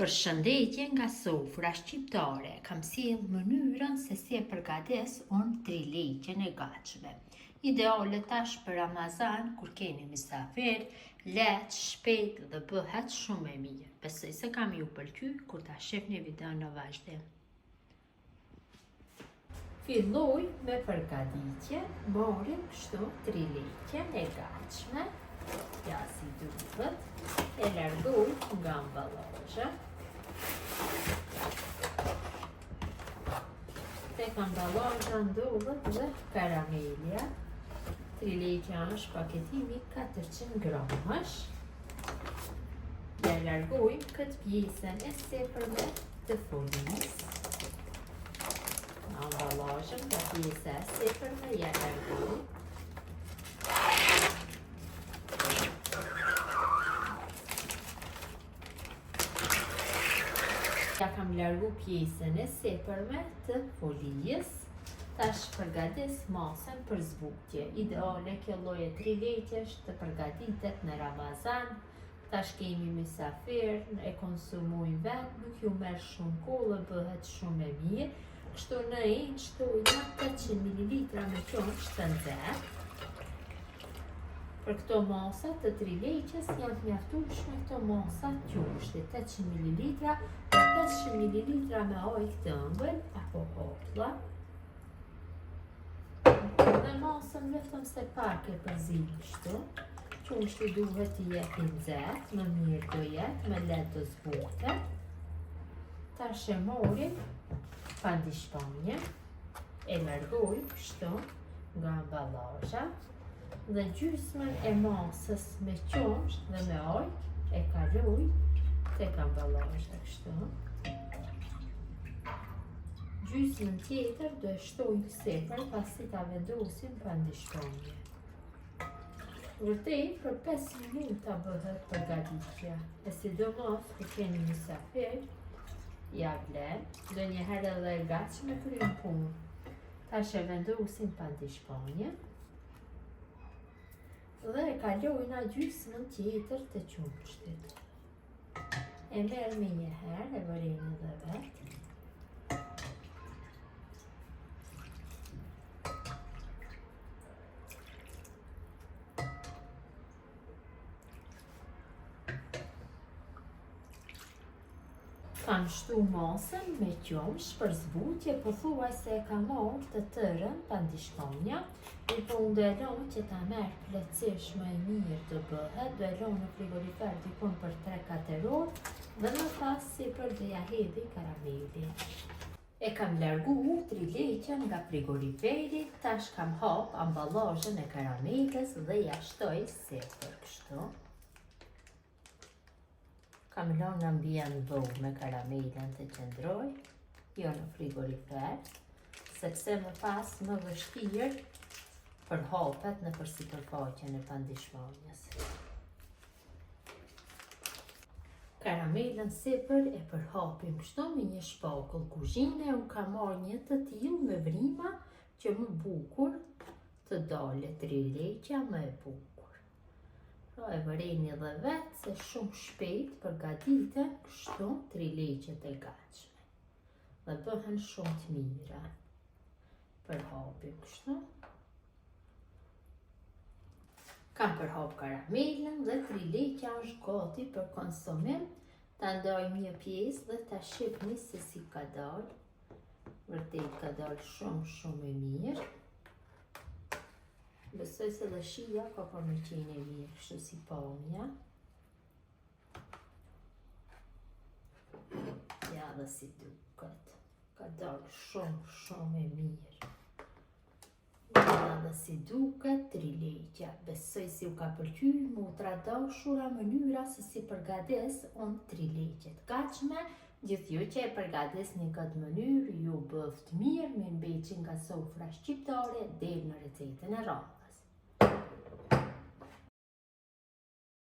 Përshëndetje nga sofra shqiptare, kam sjellë mënyrën se si e përgatis unë trileqen e gatshme. Ideale tash për Ramazan, kur keni mysafir, lehtë, shpejt dhe bëhet shumë e mirë. Besoj se kam ju pëlqy kur ta shihni videon në vazhdim. Filloj me përgatitje, morim kështu trileqen e gatshme, ja si duhet, e largoj nga ambalazha. Tek ambalazha ndodhet dhe karamelja. Trileqja është paketimi 400 gramash. Ja largojmë këtë pjesën e sipërme të folisë. Ambalazhën nga pjesa e sipërme ja largojmë. Ja kam largu pjesën e sipërme të folijës. Tash përgatis masën për zbutje. Ideale kjo lloj e trileqesh të përgatitet në Ramazan. Tash kemi mysafir, e konsumojnë vetë, nuk ju merr shumë kohë dhe bëhet shumë e mirë. Kështu në shtojna 800 ml me qumësht të nxehtë. Për këto masa të trileqes janë të mjaftueshme këto masa të qumshtit, 800 ml, 500 ml me ujë të ëmbël apo hoplla. Dhe masën vetëm se pak e përzim kështu. Qumshti duhet të jetë i nxehtë, më mirë do jetë, më lehtë do zbutet. Tash e morim pandishpanje, e largoj kështu nga ambalazha dhe gjysmën e masës me qumsht dhe me ujë e kaloj tek ambalazha kështu. Gjysmën tjetër do e shtojmë sipër pasi ta vendosim pandishpanje. Vërtet për 5 minuta bëhet përgatitja, e sidomos kur keni mysafir, ja vlen, ndonjëherë edhe e gatshme kryejnë punë. Tash e vendosim pandishpanje dhe e kalojna gjysmën tjetër të qumshtit. E merr me një herë, e vërini dhe vetë. Kam shtu masën me qumsh për zbutje, pothuajse e kam marrë të tërën pandishpanja, po unë do e lëm që ta merr plotësisht më e mirë të bëhet, do e lëm në frigorifer dikon për 3-4 orë dhe më pas sipër do ja hedhi karamelin. E kam largu trileqen nga frigoriferi, tash kam hap ambalazhën e karamelës dhe ja shtoj sipër kështu. Kam lënë në ambient me karamelën të qëndroj, jo në frigorifer, sepse më pas më vështirë për hapet në sipërfaqen e pandishpanjes. Karamelën sipër e përhapim kështu me një shpakull kuzhine. Unë kam marrë një të tillë me vrima që më bukur të dalet trileqja më e bukur. E vëreni dhe vetë se shumë shpejt përgatiten kështu trileqet e gatshme dhe bëhen shumë të mira. Përhapim kështu. Kam përhap karamelën dhe trileqja është gati për konsumim. Ta ndajmë një pjesë dhe ta shihni se si ka dalë. Vërtet ka dalë shumë e mirë. Besoj se dhe shija ka për me qenë e mirë, kështu si pamja. Ja dhe si duket, ka dalë shumë e mirë. Ja dhe si duket trileqja, besoj si u ka pëlqy mu tradashura mënyra se si përgatis unë trileqet gatshme. Gjithë ju që e përgatis një këtë mënyrë, ju bëft mirë me mbeqin nga sofra shqiptare dhe në recetën e radhës.